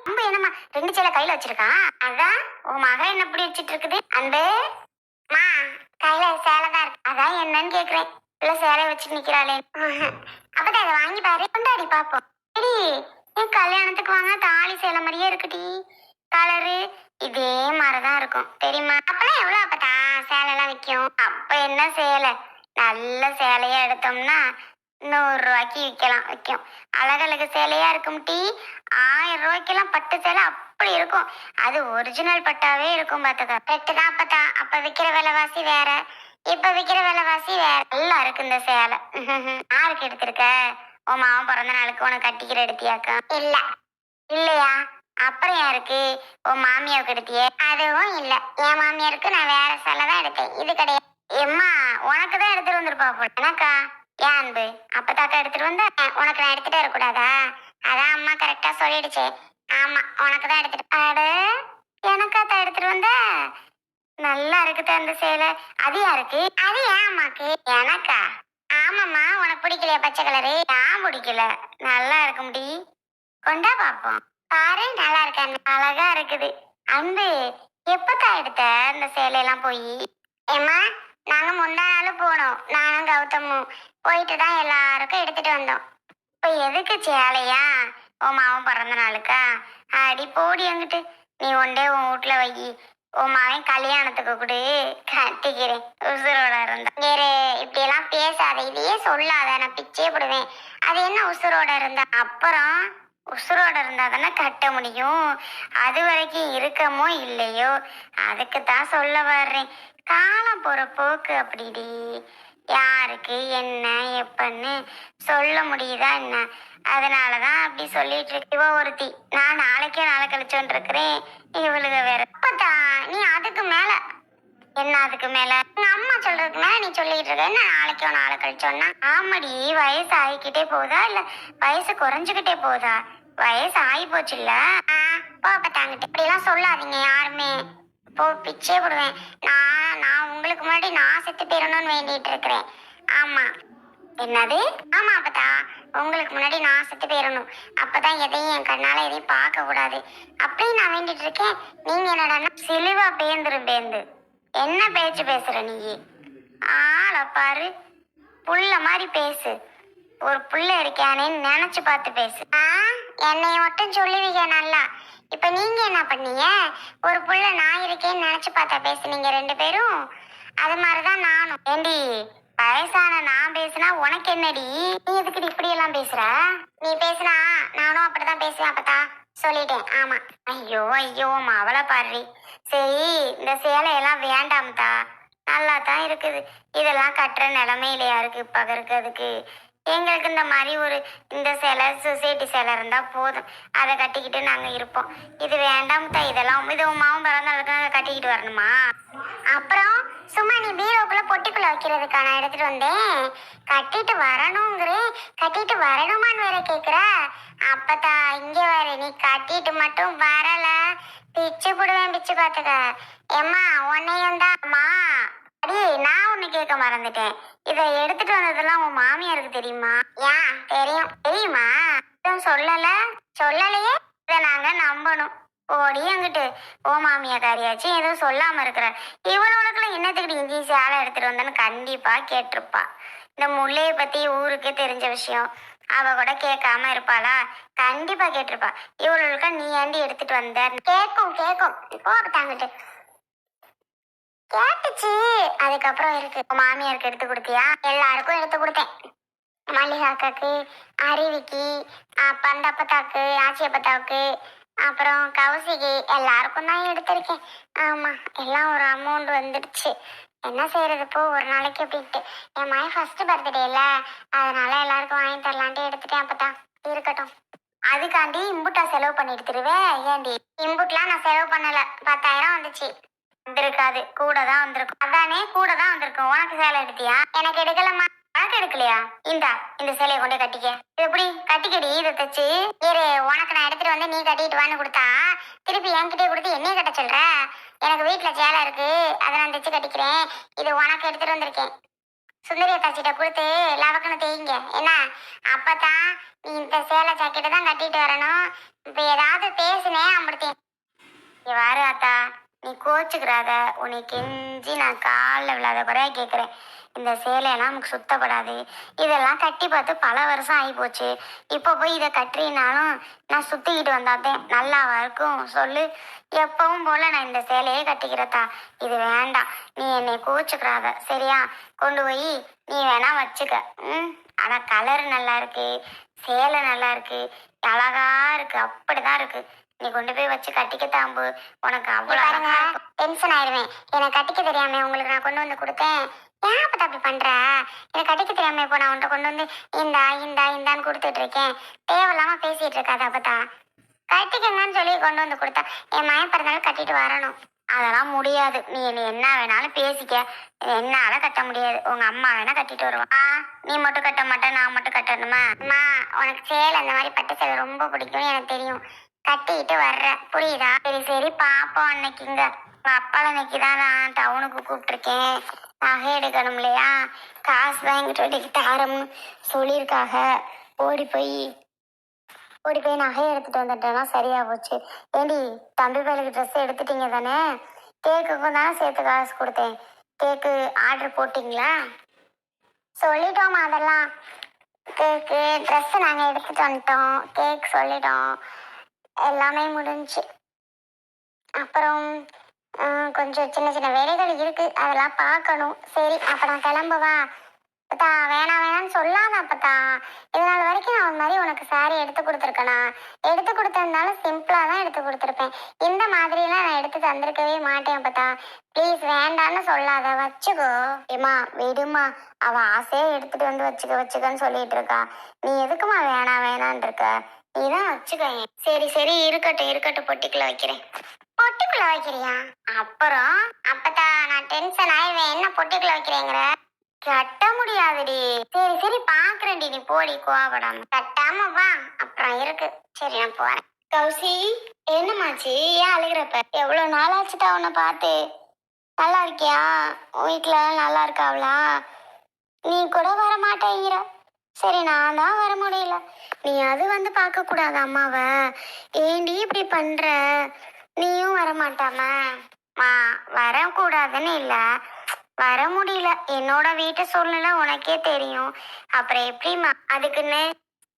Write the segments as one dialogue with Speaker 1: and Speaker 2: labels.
Speaker 1: அம்பு என்னம்மா 2 சேலை கையில வச்சிருக்கான்? அதான் உன் மகன் என்ன இப்படி வச்சிட்டு இருக்குது? அன்பு மா கையில சேலை தான் இருக்கு. அதான் என்னன்னு கேக்குறேன். இல்ல சேலை வச்சு நிக்கிறாளே. அப்பதான் அதை வாங்கி பாரு, கொண்டாடி பாப்போம். சரி, என் கல்யாணத்துக்கு வாங்க தாலி சேலை மாதிரியே இருக்குடி. கலரு இதே மாதிரிதான் இருக்கும் தெரியுமா? அப்பெல்லாம் எவ்வளவு அப்பதா சேலை எல்லாம் விற்கும்? அப்ப என்ன சேலை, நல்ல சேலையா எடுத்தோம்னா 100 ரூபாய்க்கு விற்கும். அழகழகு சேலையா இருக்கும் டி. 1000 ரூபாய்க்கெல்லாம் பட்டு சேலை அப்படி இருக்கும். அது ஒரிஜினல் பட்டாவே இருக்கும் பாத்துக்க. கரெக்ட் தான் அப்பதா. அப்ப விக்கிற விலைவாசி வேற, இப்ப விக்கிற விலைவாசி வேற. நல்லா இருக்கு இந்த சேலை. யாருக்கு எடுத்திருக்க? உன் மாவன் பிறந்த நாளுக்கு உனக்கு கட்டிக்கிற எடுத்தியாக்கா? இல்ல. இல்லையா? அப்புறம் யாருக்கு? உன் மாமியாவுக்கு எடுத்தியே? அதுவும் இல்ல. என் மாமியாருக்கு நான் வேற சேலை தான் எடுத்தேன், இது கிடையாது. எம்மா உனக்கு தான் எடுத்துட்டு வந்திருப்பா போல. எனக்கா? ஏன் அன்பு? அப்பதாக்கா எடுத்துட்டு வந்த, உனக்கு நான் எடுத்துட்டு வரக்கூடாதா? அதான் அம்மா கரெக்டா சொல்லிடுச்சே. ஆமா, உனக்கு தான் எடுத்துட்டு. அட, எனக்காத்தான் எடுத்துட்டு வந்த? நல்லா இருக்குது அந்த சேலை. அது யாருக்கு? அது ஏன் அம்மாக்கு. எனக்கா? ஆமாம்மா, உனக்கு பிடிக்கலையா பச்சை கலரு? நான் பிடிக்கல. நல்லா இருக்கு முடி, கொண்டா பாப்போம். பாரு, நல்லா இருக்க, அழகா இருக்குது. அன்பு, எப்பதான் எடுத்த இந்த சேலையெல்லாம் போய்? ஏம்மா, நாங்க முந்தா நாள் போனோம், நானும் கௌதமும் போயிட்டு தான் எல்லாருக்கும் எடுத்துட்டு வந்தோம். இப்ப எதுக்கு சேலையா? உன் மாவன் பிறந்த நாளுக்கா? அடி போடி அங்கிட்டு. நீ ஒண்டே உன் வீட்டுல வை. உன் மாவன் கல்யாணத்துக்கு கூட கட்டிக்கிறேன் உசுரோட இருந்தா. வேறு இப்படி எல்லாம் பேசாத, இதையே சொல்லாத, நான் பிச்சே போடுவேன். அது என்ன உசுரோட இருந்தா? அப்புறம் உசுரோட இருந்தா தானே கட்ட முடியும். அது வரைக்கும் இருக்கமோ இல்லையோ, அதுக்கு தான் சொல்ல வர்றேன். காலம் போற போக்கு அப்படிடி. யாருக்கு என்ன எப்பன்னு சொல்ல முடியுதா என்ன? அதனாலதான் அப்படி சொல்லிட்டு இருக்கு. இவ ஒருத்தி, நான் நாளைக்கே நாளை கழிச்சோன்னு இருக்கிறேன், இவளுக வேற. அப்பதான் நீ அதுக்கு மேல என்ன? அதுக்கு மேல உங்க அம்மா சொல்றதுக்கு மேல நீ சொல்லிட்டு இருக்க என்ன? நாளைக்கோ நாளை கழிச்சோன்னா? ஆமாடி, வயசு ஆகிக்கிட்டே போதா இல்ல வயசு குறைஞ்சுக்கிட்டே போதா? வயசு ஆகி போச்சு இல்ல. போப்பட்டாங்கிட்ட இப்படி எல்லாம் சொல்லாதீங்க யாருமே. போ, பிச்சே போடுவேன். நான் உங்களுக்கு முன்னாடி நான் செத்து போயிடணும்னு வேண்டிட்டு இருக்கிறேன். ஆமா. என்னது? ஆமா அப்பதா, உங்களுக்கு முன்னாடி நான் செத்து போயிடணும். அப்பதான் எதையும் என் கண்ணால எதையும் பார்க்க கூடாது அப்படின்னு நான் வேண்டிட்டு இருக்கேன். நீங்க என்னடா சிலுவா பேந்து என்ன பேச்சு பேசுற நீ? ஆள பாரு, புள்ள மாதிரி பேசு. ஒரு புள்ள இருக்கானே நினைச்சு பார்த்து பேசு. என்னைய மட்டும் சொல்லுவீங்க நல்லா. இப்ப நீங்க என்ன பண்ணீங்க? ஒரு புள்ள நான் இருக்கேன்னு நினைச்சு பார்த்தா பேசுனீங்க 2 பேரும். அது மாதிரிதான் நானும். ஏண்டி, வயசான நான் பேசினா உனக்கு என்னடி? நீ எதுக்கு இப்படி எல்லாம் பேசுற? நீ பேசினா நானும் அப்படிதான் பேசுவேன் அப்பதா, சொல்லிட்டேன். ஆமா. ஐயோ ஐயோ, அவளை பாரு. சரி, இந்த சேலையெல்லாம் வேண்டாம்தா, நல்லா தான் இருக்குது. இதெல்லாம் கட்டுற நிலைமையிலையா இருக்கு இப்ப இருக்கிறதுக்கு? எங்களுக்கு இந்த மாதிரி இந்த சேலை சொசைட்டி சேலை இருந்தா போதும், அதை கட்டிக்கிட்டு நாங்க இருப்போம். இது வேண்டாம்தா, இதெல்லாம் இது உமாவும் பிறந்தாளுக்கு கட்டிக்கிட்டு வரணுமா? அப்புறம் சும்மா நீ பீரோக்குள்ள பொட்டிக்குள்ள வைக்கிறதுக்கா நான் எடுத்துட்டு வந்தேன். கட்டிட்டு வரணுங்கிறேன், கட்டிட்டு வரணுமான்னு வேற கேக்குற. அப்பதா இங்க வேற நீ கட்டிட்டு மட்டும் வரல, பிச்சு போடுவேன், பிச்சு பாத்துக்க. ஏம்மா, உன்னையும் தான். அம்மா அடி, நான் ஒண்ணு கேட்க மறந்துட்டேன். இதை எடுத்துட்டு வந்ததெல்லாம் உன் மாமியாருக்கு தெரியுமா? ஏன் தெரியும்? தெரியுமா? சொல்லல? சொல்லலையே. இதை நாங்க நம்பணும். ஓடி அங்கிட்டு ஓ மாமியா காரியாச்சும் எதுவும் சொல்லாம இருக்கிற. இவ்வளவுக்குள்ள என்னத்துக்கிட்டு இஞ்சி சேலை எடுத்துட்டு வந்தேன்னு கண்டிப்பா கேட்டிருப்பா. இந்த முல்லையை பத்தி ஊருக்கே தெரிஞ்ச விஷயம், அவ கூட கேட்காம இருப்பாளா? கண்டிப்பா கேட்டிருப்பா. இவ்வளவுக்கா நீ ஏண்டி எடுத்துட்டு வந்த? கேட்கும் கேட்கும், போட்டாங்கிட்டு கேட்டுச்சு. அதுக்கப்புறம் இருக்கு, மாமியாருக்கு எடுத்து கொடுத்தியா? எல்லாருக்கும் எடுத்து கொடுத்தேன். மல்லிகாக்காக்கு, அருவிக்கு, பந்தப்பத்தாக்கு, ஆச்சியப்பத்தாவுக்கு, அப்புறம் கௌசிக்கு, எல்லாருக்கும் தான் எடுத்திருக்கேன். ஆமா, எல்லாம் ஒரு அமௌண்ட் வந்துடுச்சு. என்ன செய்யறது இப்போ, ஒரு நாளைக்கு அப்படின்ட்டு. என் மகன் ஃபர்ஸ்ட் பர்த்டே இல்ல, அதனால எல்லாருக்கும் வாங்கி தரலான்ட்டு எடுத்துட்டேன். அப்பதான் இருக்கட்டும். அதுக்காண்டி இம்புட்டா செலவு பண்ணிட்டு திருவேன்? ஏண்டி, இம்புட்லாம் நான் செலவு பண்ணல, 10,000 வந்துச்சு. வந்திருக்காது, கூட தான் வந்திருக்கும். அதானே, கூட தான் வந்திருக்கும். உனக்கு சேலை எடுத்தியா? எனக்கு எடுக்கலம்மா. உனக்கு எடுக்கலையா? இந்த சேலையை கொண்டு கட்டிக்க. எப்படி கட்டிக்கடி இதை தச்சு? இரு, உனக்கு நான் எடுத்துட்டு வந்து நீ கட்டிட்டு வான்னு கொடுத்தா திருப்பி என்கிட்டே கொடுத்து என்னைய கட்ட சொல்ற? எனக்கு வீட்டுல சேலை இருக்கு, அதை நான் தச்சு கட்டிக்கிறேன். இது உனக்கு எடுத்துட்டு வந்திருக்கேன். சுந்தரிய தாச்சிட்ட கொடுத்து லவக்கணு தேய்ங்க என்ன? அப்பதான் நீ இந்த சேலை ஜாக்கெட்டை தான் கட்டிட்டு வரணும். இப்ப ஏதாவது பேசுனே கோச்சுக்கிறாத. உன்னை கெஞ்சி நான் காலில் விழாத குறையா கேட்குறேன். இந்த சேலையெல்லாம் நமக்கு சுத்தப்படாது. இதெல்லாம் கட்டி பார்த்து பல வருஷம் ஆகி போச்சு. இப்போ போய் இதை கட்டுறினாலும் நான் சுற்றிக்கிட்டு வந்தாத்தேன் நல்லாவா இருக்கும் சொல்லு. எப்பவும் போல நான் இந்த சேலையே கட்டிக்கிறதா. இது வேண்டாம். நீ என்னை கோச்சுக்கிறாத சரியா? கொண்டு போய் நீ வேணா வச்சுக்க. ஆனால் கலர் நல்லா இருக்கு, சேலை நல்லா இருக்கு, அழகா இருக்கு, அப்படிதான் இருக்கு. நீ கொண்டு போய் வச்சு கட்டிக்க தாம்பு. உனக்கு அவ்வளோ டென்ஷன் ஆயிடுவேன். எனக்கு கட்டிக்க தெரியாம உங்களுக்கு நான் கொண்டு வந்து கொடுத்தேன். ஏன் அப்ப அப்படி பண்ற? எனக்கு கட்டிக்க தெரியாம இப்போ நான் உன்ட்ட கொண்டு வந்து இந்தான்னு கொடுத்துட்டு இருக்கேன். தேவையில்லாம பேசிட்டு இருக்காது. அப்பதான் கட்டிக்கங்கன்னு சொல்லி கொண்டு வந்து கொடுத்தா என் மயம் பிறந்தாலும் கட்டிட்டு வரணும். அதெல்லாம் முடியாது. நீ என்ன வேணாலும் பேசிக்க. என்னால கட்ட முடியாது. உங்க அம்மா வேணா கட்டிட்டு வருவா. நீ மட்டும் கட்ட மாட்டே, நான் மட்டும் கட்டணுமா? அம்மா உனக்கு சேலை அந்த மாதிரி பட்டு சேலை ரொம்ப பிடிக்கும்னு எனக்கு தெரியும். கட்டிக்கிட்டு வர்ற புரியுதா? சரி சரி பாப்போம். அன்னைக்குங்க உங்க அப்பால அன்னைக்கு தான் நான் டவுனுக்கு கூப்பிட்டுருக்கேன். நகை எடுக்கணும் இல்லையா? காசு வாங்கிட்டு வண்டிக்கு தாரம்னு சொல்லியிருக்காக. ஓடி போய் நகையை எடுத்துட்டு வந்துட்டேன்னா சரியா போச்சு. ஏண்டி தம்பி பையலுக்கு ட்ரெஸ் எடுத்துட்டீங்க தானே? கேக்குக்கும் தானே சேர்த்து காசு கொடுத்தேன். கேக்கு ஆர்டர் போட்டிங்களா? சொல்லிட்டோமா அதெல்லாம். கேக்கு ட்ரெஸ் நாங்கள் எடுத்துட்டு வந்துட்டோம். கேக் சொல்லிட்டோம். எல்லாமே முடிஞ்சு. அப்புறம் கொஞ்சம் சின்ன சின்ன வேலைகள் இருக்கு, அதெல்லாம் பார்க்கணும். சரி அப்ப நான் கிளம்புவா? அப்பத்தா வேணான்னு சொல்லாத அப்பத்தா. இதனால வரைக்கும் நான் ஒரு மாதிரி உனக்கு சாரி எடுத்து கொடுத்துருக்கேனா? எடுத்து கொடுத்ததுனாலும் சிம்பிளா தான் எடுத்து கொடுத்துருப்பேன். இந்த மாதிரிலாம் நான் எடுத்து தந்திருக்கவே மாட்டேன் அப்பத்தா. ப்ளீஸ் வேண்டான்னு சொல்லாத, வச்சுக்கோ. ஏமா விடுமா, அவ ஆசையே எடுத்துட்டு வந்து வச்சுக்கன்னு சொல்லிட்டு இருக்கா. நீ எதுக்குமா வேணான்னு இருக்க? நீதான் வச்சுக்க. சரி சரி இருக்கட்டும் பொட்டிக்குள்ள வைக்கிறேன். பொட்டிக்குள்ள வைக்கிறியா? அப்புறம் அப்பத்தா நான் டென்ஷன் ஆயிடுவேன். என்ன பொட்டிக்குள்ள வைக்கிறேங்கிற? கட்ட முடியாதுடி. சரி சரி பாக்குறேன்டி, நீ போடி கோவப்படாம. கட்டாம வா, அப்புறம் இருக்கு. சரி நான் போறேன். கௌசி என்னமாச்சு? ஏன் அழுகிறப்ப? எவ்வளவு நாள் ஆச்சுட்டா உன்னை பார்த்து. நல்லா இருக்கியா? வீட்டுல நல்லா இருக்காவளா? நீ கூட வர மாட்டேங்கிற. சரி நான் தான் வர முடியல. நீ அது வந்து பார்க்க கூடாது அம்மாவை? ஏண்டி இப்படி பண்ற? நீயும் வர மாட்டாமா? வரக்கூடாதுன்னு இல்லை, வர முடியல. என்னோட வீட்டு சூழ்நிலை உனக்கே தெரியும். அப்புறம் எப்படிமா? அதுக்குன்னு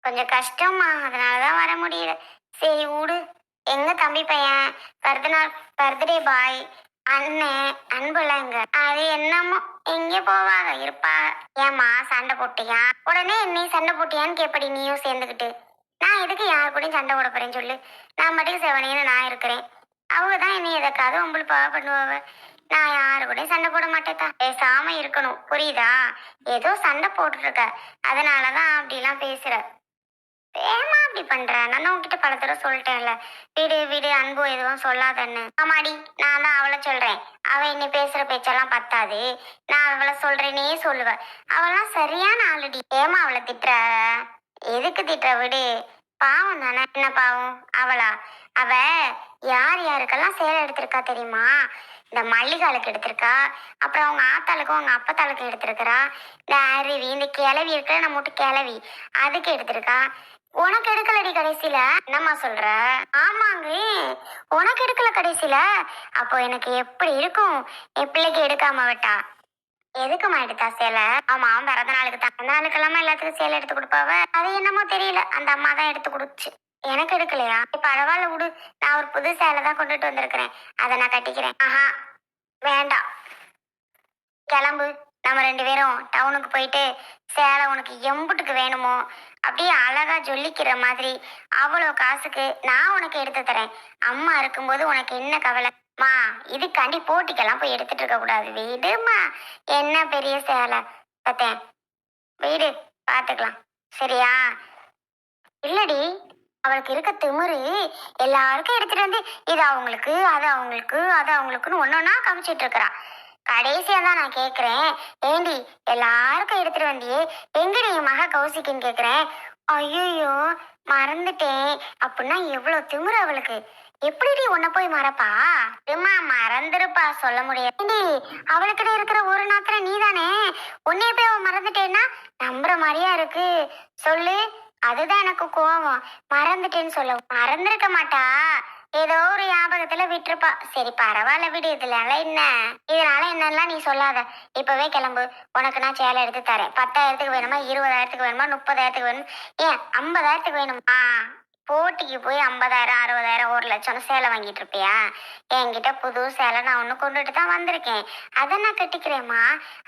Speaker 1: கொஞ்சம் கஷ்டமா, அதனாலதான் வர முடியல. சரி விடு. எங்க தம்பி பையன் பர்த்டே பாய் அண்ணன் அன்புல எங்க? அது என்னமோ எங்க போவாங்க இருப்பா. ஏமா சண்டை போட்டியா? உடனே நீ சண்டை போட்டியான்னு கேப்படி நீயும் சேர்ந்துக்கிட்டு. நான் எதுக்கு யாரு கூடயும் சண்டை போட போறேன்னு சொல்லு. நான் மட்டும் செவனேன்னு நான் இருக்கிறேன். அவங்க தான் என்னை எதற்காவது உங்களுக்கு பாவ பண்ணுவாங்க. நான் யாரு கூட சண்டை போட மாட்டேதா. பேசாம இருக்கணும் புரியுதா? ஏதோ சண்டை போட்டுட்டு இருக்க, அதனாலதான் அப்படிலாம் பேசுற. ஏமா அப்படி பண்ற? நான் உன்கிட்ட பல தடவை சொல்லிட்டேன்ல, வீடு அன்பு எதுவும் சொல்லாதன்னு. ஆமாடி, நான் தான் அவளை சொல்றேன். அவ இன்னை பேசுற பேச்செல்லாம் பத்தாது, நான் அவளை சொல்றேனே சொல்லுவேன். அவெல்லாம் சரியான ஆளுடி. ஏமா அவளை திட்டுற? எதுக்கு திட்டுற? விடு, பாவம் தானே. என்ன பாவம்? அவளா? அவ யாருக்கெல்லாம் சேலை எடுத்திருக்கா தெரியுமா? இந்த மல்லிகாலுக்கு எடுத்திருக்கா, அப்புறம் அவங்க ஆத்தாளுக்கும் அவங்க அப்பத்தாளுக்கும் எடுத்திருக்கிறா. இந்த அருவி, இந்த கிளவி இருக்கிற நம்ம வீட்டு கிளவி, அதுக்கு எடுத்திருக்கா. உனக்கு எடுக்கலடி கடைசியில? என்னம்மா சொல்ற? ஆமாங்க, உனக்கு எடுக்கல கடைசியில. அப்போ எனக்கு எப்படி இருக்கும்? என் பிள்ளைக்கு எடுக்காம விட்டா. எதுக்குமா எடுத்தா சேலை? ஆமா, அவன் பிறந்த நாளுக்கு தான். அந்த நாளுக்கெல்லாமா எல்லாத்துக்கும் சேலை எடுத்து கொடுப்பாவ. அது என்னமோ தெரியல, அந்த அம்மா தான் எடுத்து கொடுத்துச்சு. எனக்கு எடுக்கலையா? பரவாயில்ல விடு, நான் ஒரு புது சேலை தான் கொண்டுட்டு வந்திருக்கிறேன், அதை நான் கட்டிக்கிறேன். ஆஹா வேண்டாம், கிளம்பு. நம்ம 2 பேரும் டவுனுக்கு போயிட்டு சேலை உனக்கு எம்புட்டுக்கு வேணுமோ அப்படியே அழகா ஜொல்லிக்கிற மாதிரி அவ்வளோ காசுக்கு நான் உனக்கு எடுத்து தரேன். அம்மா இருக்கும்போது உனக்கு என்ன கவலை? மா இதுக்காண்டி போட்டிக்கெல்லாம் போய் எடுத்துட்டு இருக்க கூடாது. வீடுமா, என்ன பெரிய சேலை பார்த்தேன். வீடு பார்த்துக்கலாம் சரியா? இல்லடி, அவளுக்கு இருக்க திமிரு எல்லாருக்கும் எடுத்துட்டு வந்து இது அவங்களுக்கு அது அவங்களுக்குன்னு ஒன்னொன்னா காமிச்சிட்டு இருக்கிறா. கடைசியா தான் நான் கேக்குறேன், ஏண்டி எல்லாருக்கும் எடுத்துட்டு வந்தியே, எங்கடி என் மக கௌசிக்குன்னு கேக்குறேன். ஐயோ மறந்துட்டேன். அப்படின்னா எவ்வளவு திமிரு அவளுக்கு. எப்படி உன்னை போய் மறப்பா? அம்மா மறந்துருப்பா, சொல்ல முடியாது. அவளுக்கிட்ட இருக்கிற ஒரு நாத்திர நீ தானே, உன்னைய போய் அவன் மறந்துட்டேன்னா நம்புற மாதிரியா இருக்கு சொல்லு. அதுதான் எனக்கு கோவம். மறந்துட்டேன்னு சொல்ல, மறந்துருக்க மாட்டா. ஏதோ ஒரு ஞாபகம் ஞாபகத்துல விட்டுருப்பா. சரி பரவாயில்ல விடு, இதனால என்னெல்லாம் நீ சொல்லாத. இப்பவே கிளம்பு. உனக்கு நான் சேலை எடுத்து தரேன். 10,000க்கு வேணுமா, 20,000க்கு வேணுமா, 30,000க்கு வேணும், ஏன் 50,000க்கு வேணுமா? போட்டிக்கு போய் 50,000 60,000 1,00,000 சேலை வாங்கிட்டு இருப்பியா? என்கிட்ட புது சேலை நான் ஒண்ணு கொண்டுட்டு தான் வந்திருக்கேன். அதை நான் கட்டிக்கிறேம்மா.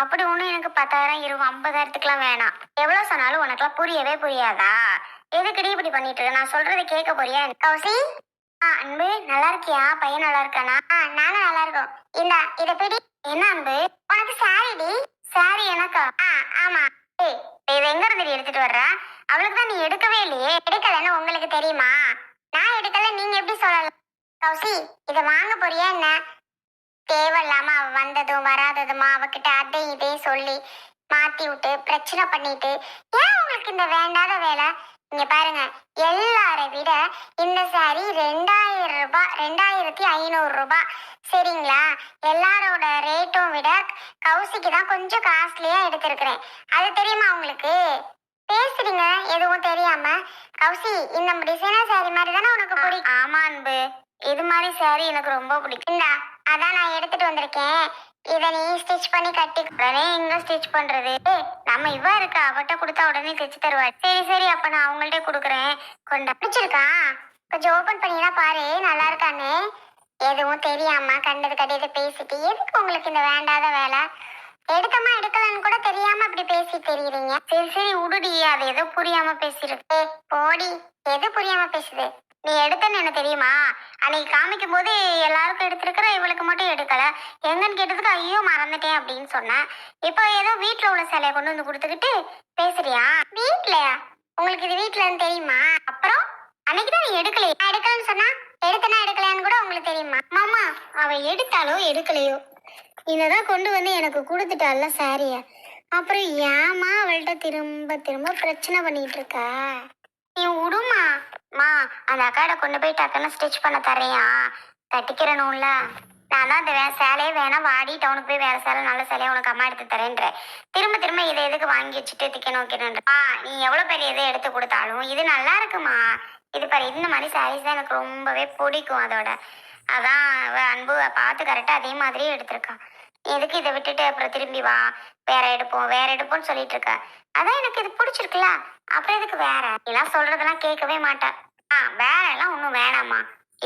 Speaker 1: அப்படி ஒண்ணும் எனக்கு 10,000 20 50,000த்துக்குலாம் வேணாம். எவ்வளவு சொன்னாலும் உனக்குலாம் புரியவே புரியாதா? எதுக்குடி இப்படி பண்ணிட்டு இருக்க? நான் சொல்றதை கேட்க போறியா? கௌசி, அன்பு நல்லா இருக்கியா? பையன் நல்லா இருக்கானா? நானும் நல்லா இருக்கோம். இத பிடி. என்ன அன்பு? உனக்கு சாரிடி. சாரி எனக்கா? ஆமா. ஏய், இதை எங்க இருந்து எடுத்துட்டு வர்ற? அவளுக்கு தான் நீ எடுக்கவே இல்லையே. எடுக்கலன்னு உங்களுக்கு தெரியுமா? நான் எடுக்கல, நீங்க எப்படி சொல்லலாம்? கௌசி, இதை வாங்க போறியா என்ன? தேவையில்லாம அவ வந்ததும் வராததுமா அவகிட்ட அதையும் இதையும் சொல்லி மாத்தி விட்டு பிரச்சனை பண்ணிட்டு ஏன் உங்களுக்கு இந்த வேண்டாத வேலை? இங்க பாருங்க, எல்லாரை விட இந்த சாரி 2,000 ரூபாய், 2,500 ரூபாய். சரிங்களா? எல்லாரோட ரேட்டும் விட கௌசிக்கு தான் கொஞ்சம் காஸ்ட்லியா எடுத்திருக்கிறேன். அது தெரியுமா உங்களுக்கு? பேசுறீங்க எதுவும் தெரியாம. கௌசி, இந்த டிசைனர் சாரி மாதிரி தானே உனக்கு பிடிக்கும்? ஆமா அன்பு, இது மாதிரி சாரி எனக்கு ரொம்ப பிடிக்கும். இந்தா, அதான் நான் எடுத்துட்டு வந்திருக்கேன். இத நீ ஸ்டிச் பண்ணி கட்டி. உடனே எங்க ஸ்டிச் பண்றது? நம்ம இவ இருக்கா, அவட்ட கொடுத்தா உடனே தைச்சு தருவா. சரி சரி, அப்ப நான் அவங்கள்ட்ட கொடுக்குறேன். கொண்டா. பிடிச்சிருக்கா? கொஞ்சம் ஓபன் பண்ணினா பாரு, நல்லா இருக்கான்னு. எதுவும் தெரியாம கண்டது கட்டியது பேசிட்டு எதுக்கு உங்களுக்கு இந்த வேண்டாத வேலை? எடுக்கமா எடுக்கலன்னு கூட தெரியாம அப்படி பேசி தெரியுறீங்க. சரி சரி உடுடி, அது ஏதோ புரியாம பேசிருக்கு. போடி, எது புரியாம பேசுது? நீ எடுத்தன்னு என்ன தெரியுமா? அன்னைக்கு காமிக்கும் போது எல்லாருக்கும் எடுத்திருக்கிற, இவளுக்கு மட்டும் எடுக்கல. எங்கன்னு கேட்டதுக்கு ஐயோ மறந்துட்டேன் அப்படின்னு சொன்னேன். இப்போ ஏதோ வீட்டுல உள்ள சிலையை கொண்டு வந்து கொடுத்துக்கிட்டு பேசுறியா? வீட்லயா? உங்களுக்கு இது வீட்டுலன்னு தெரியுமா? அப்புறம் அன்னைக்குதான் நீ எடுக்கலையா? எடுக்கலன்னு சொன்னா எடுத்தனா எடுக்கலையான்னு கூட உங்களுக்கு தெரியுமா? மாமா, அவ எடுத்தாலோ எடுக்கலையோ, இததான் கொண்டு வந்து எனக்கு கொடுத்துட்டால சாரிய. அப்புறம் ஏமா அவள்கிட்ட திரும்ப திரும்ப பிரச்சனை பண்ணிட்டு இருக்கா? நீ விடுமா. மா, அந்த அக்காட கொண்டு போய் டக்குன்னு ஸ்டிச் பண்ண தரையா? கட்டிக்கிறணும்ல. நான் தான் அந்த சேலையே வேணா, வாடி டவுனுக்கு போய் வேற சேலை நல்ல சேலையை உனக்கு அம்மா எடுத்து தரேன்ற. திரும்ப திரும்ப இதை எதுக்கு வாங்கி வச்சுட்டு திக்கணும் வைக்கணுன்ற. நீ எவ்வளவு பெரிய இதை எடுத்து கொடுத்தாலும் இது நல்லா இருக்குமா. இது பாரு, இந்த மாதிரி சாரீஸ் தான் எனக்கு ரொம்பவே பிடிக்கும். அதோட அதான் அன்பு பார்த்து கரெக்டா அதே மாதிரியே எடுத்திருக்கா. எதுக்கு இதை விட்டுட்டு அப்புறம் திரும்பி வா, வேற எடுப்போம் வேற எடுப்போம்னு சொல்லிட்டு இருக்க? அதான் எனக்கு இது பிடிச்சிருக்குல்ல, அப்புறம் எதுக்கு வேற? எல்லாம் சொல்றதெல்லாம் கேட்கவே மாட்டேன். வேற எல்லாம் ஒன்றும் வேணாமா.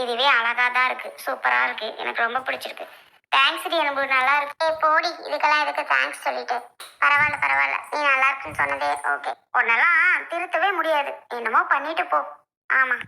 Speaker 1: இதுவே அழகா தான் இருக்கு, சூப்பரா இருக்கு, எனக்கு ரொம்ப பிடிச்சிருக்கு. தேங்க்ஸ் டி அன்பு, நல்லா இருக்கு. போடி, இதுக்கெல்லாம் எதுக்கு தேங்க்ஸ் சொல்லிட்டு? பரவாயில்ல பரவாயில்ல, நீ நல்லா இருக்குன்னு சொன்னதே ஓகே. உன்னெல்லாம் திருத்தவே முடியாது, என்னமோ பண்ணிட்டு போ. ஆமா.